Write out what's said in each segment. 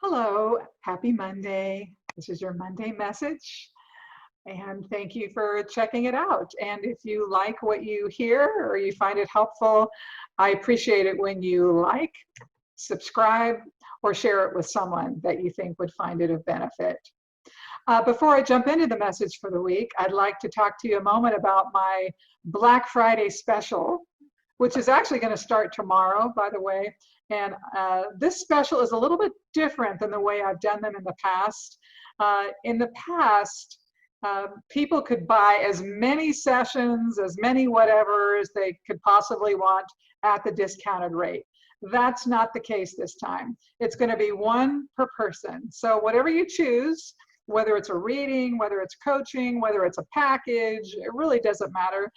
Hello, happy Monday. This is your Monday message, and thank you for checking it out. And if you like what you hear or you find it helpful, I appreciate it when you like, subscribe, or share it with someone that you think would find it of benefit. Before I jump into the message for the week, I'd like to talk to you a moment about my Black Friday special, which is actually going to start tomorrow, by the way. And this special is a little bit different than the way I've done them in the past. In the past, people could buy as many sessions, as many whatever as they could possibly want at the discounted rate. That's not the case this time. It's going to be one per person. So whatever you choose, whether it's a reading, whether it's coaching, whether it's a package, it really doesn't matter.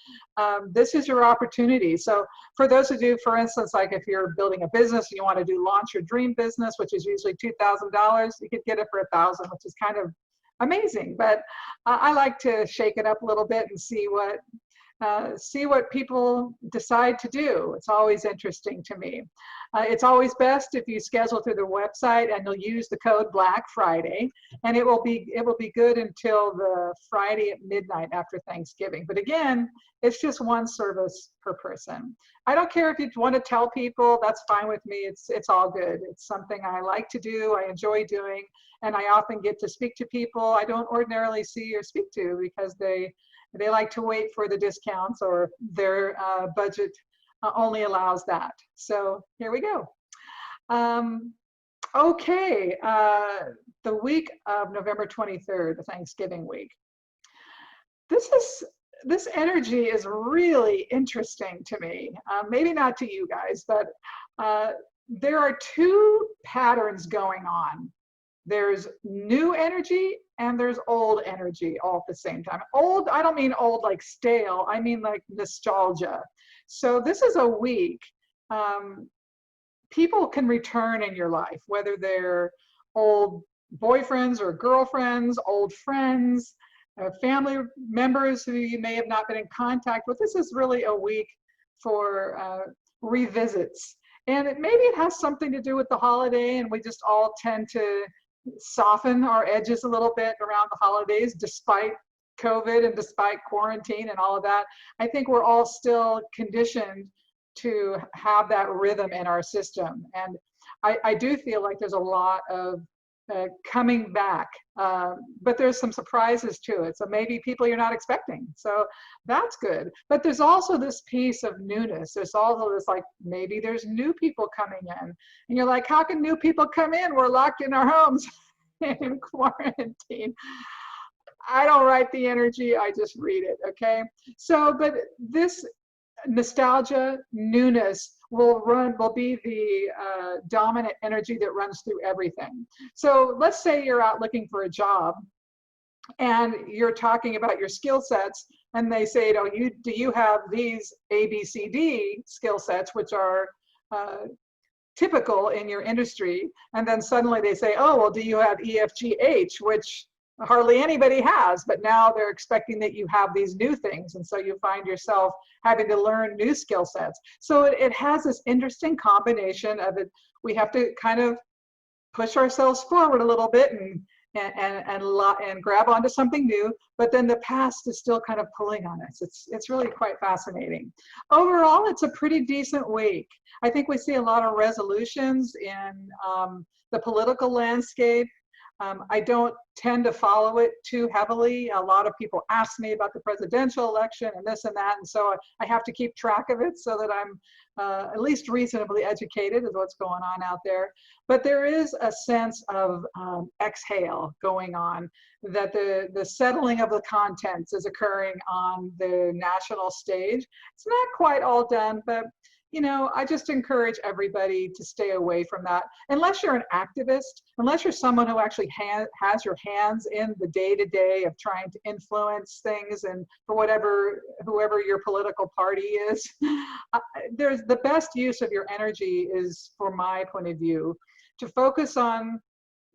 This is your opportunity. So for those of you, for instance, like if you're building a business and you want to do launch your dream business, which is usually $2,000, you could get it for $1,000, which is kind of amazing. But I like to shake it up a little bit and see what people decide to do. It's always interesting to me. It's always best if you schedule through the website and you'll use the code Black Friday, and it will be good until the Friday at midnight after Thanksgiving. But again, it's just one service per person. I don't care if you want to tell people, that's fine with me. It's all good. It's something I like to do, I enjoy doing, and I often get to speak to people I don't ordinarily see or speak to because they like to wait for the discounts or their budget only allows that. So here we go. Um, okay, the week of November 23rd, the Thanksgiving week. This is this energy is really interesting to me. Maybe not to you guys, but there are two patterns going on. There's new energy and there's old energy all at the same time. Old, I don't mean old like stale, I mean like nostalgia. So this is a week. People can return in your life, whether they're old boyfriends or girlfriends, old friends, family members who you may have not been in contact with. This is really a week for revisits. And maybe it has something to do with the holiday, and we just all tend to soften our edges a little bit around the holidays, despite COVID and despite quarantine and all of that. I think we're all still conditioned to have that rhythm in our system. And I do feel like there's a lot of coming back, but there's some surprises to it. So maybe people you're not expecting. So that's good. But there's also this piece of newness. There's also this like, maybe there's new people coming in. And you're like, how can new people come in? We're locked in our homes in quarantine. I don't write the energy, I just read it, okay? So, but this nostalgia, newness will be the dominant energy that runs through everything. So let's say you're out looking for a job and you're talking about your skill sets, and they say, oh, do you have these ABCD skill sets, which are typical in your industry? And then suddenly they say, oh, well, do you have EFGH, which hardly anybody has, but now they're expecting that you have these new things. And so you find yourself having to learn new skill sets. So it has this interesting combination of it. We have to kind of push ourselves forward a little bit and grab onto something new, but then the past is still kind of pulling on us. It's really quite fascinating. Overall, it's a pretty decent week. I think we see a lot of resolutions in the political landscape. I don't tend to follow it too heavily. A lot of people ask me about the presidential election and this and that, and so I have to keep track of it so that I'm at least reasonably educated of what's going on out there. But there is a sense of exhale going on, that the settling of the contents is occurring on the national stage. It's not quite all done, but you know, I just encourage everybody to stay away from that. Unless you're an activist, unless you're someone who actually has your hands in the day-to-day of trying to influence things, and for whoever your political party is, there's the best use of your energy is, from my point of view, to focus on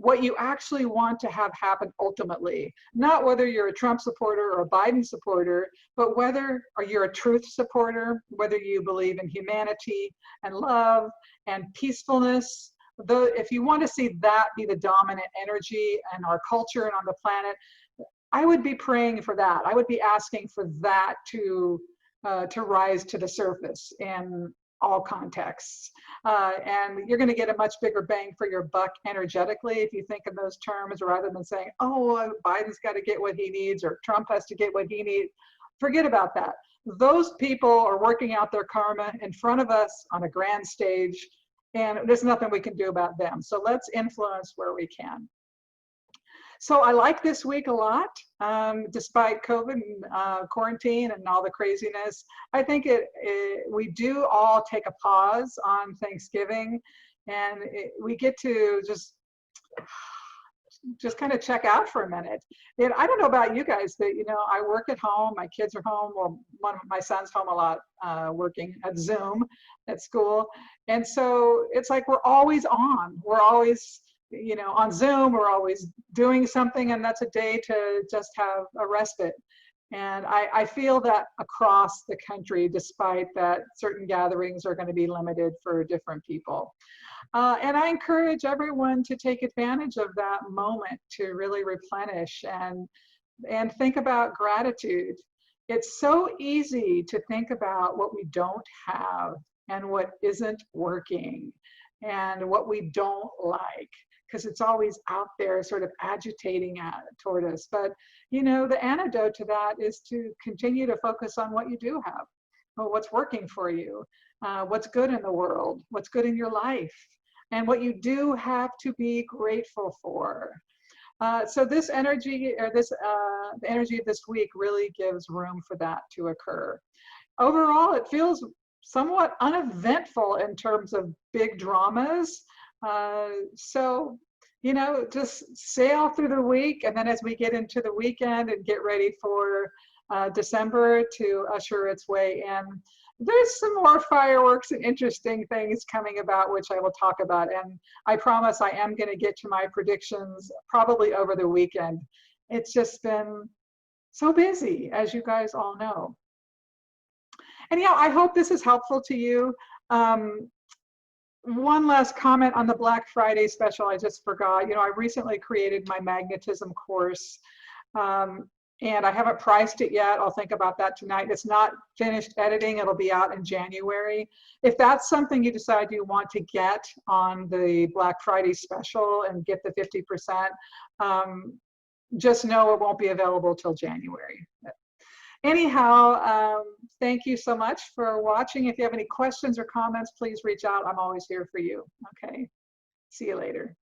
what you actually want to have happen ultimately. Not whether you're a Trump supporter or a Biden supporter, but whether you're a truth supporter, whether you believe in humanity and love and peacefulness, if you want to see that be the dominant energy in our culture and on the planet, I would be praying for that. I would be asking for that to rise to the surface in all contexts. And you're going to get a much bigger bang for your buck energetically if you think in those terms, rather than saying, oh, Biden's got to get what he needs or Trump has to get what he needs. Forget about that. Those people are working out their karma in front of us on a grand stage, and there's nothing we can do about them. So let's influence where we can. So I like this week a lot, despite COVID and quarantine and all the craziness. I think we do all take a pause on Thanksgiving, and we get to just kind of check out for a minute. And I don't know about you guys, but I work at home, my kids are home. Well, one of my son's home a lot, working at Zoom at school. And so it's like we're always on. We're always on Zoom, we're always doing something, and that's a day to just have a respite. And I feel that across the country, despite that certain gatherings are going to be limited for different people. And I encourage everyone to take advantage of that moment to really replenish and think about gratitude. It's so easy to think about what we don't have and what isn't working and what we don't like, because it's always out there sort of agitating toward us. But, the antidote to that is to continue to focus on what you do have, or what's working for you, what's good in the world, what's good in your life, and what you do have to be grateful for. So this energy, or the energy of this week really gives room for that to occur. Overall, it feels somewhat uneventful in terms of big dramas. So, just sail through the week, and then as we get into the weekend and get ready for December to usher its way in, there's some more fireworks and interesting things coming about, which I will talk about. And I promise I am going to get to my predictions probably over the weekend. It's just been so busy, as you guys all know. And I hope this is helpful to you. One last comment on the Black Friday special, I just forgot. I recently created my magnetism course, and I haven't priced it yet. I'll think about that tonight. It's not finished editing. It'll be out in January. If that's something you decide you want to get on the Black Friday special and get the 50%, just know it won't be available till January. Anyhow, thank you so much for watching. If you have any questions or comments, please reach out. I'm always here for you. Okay, see you later.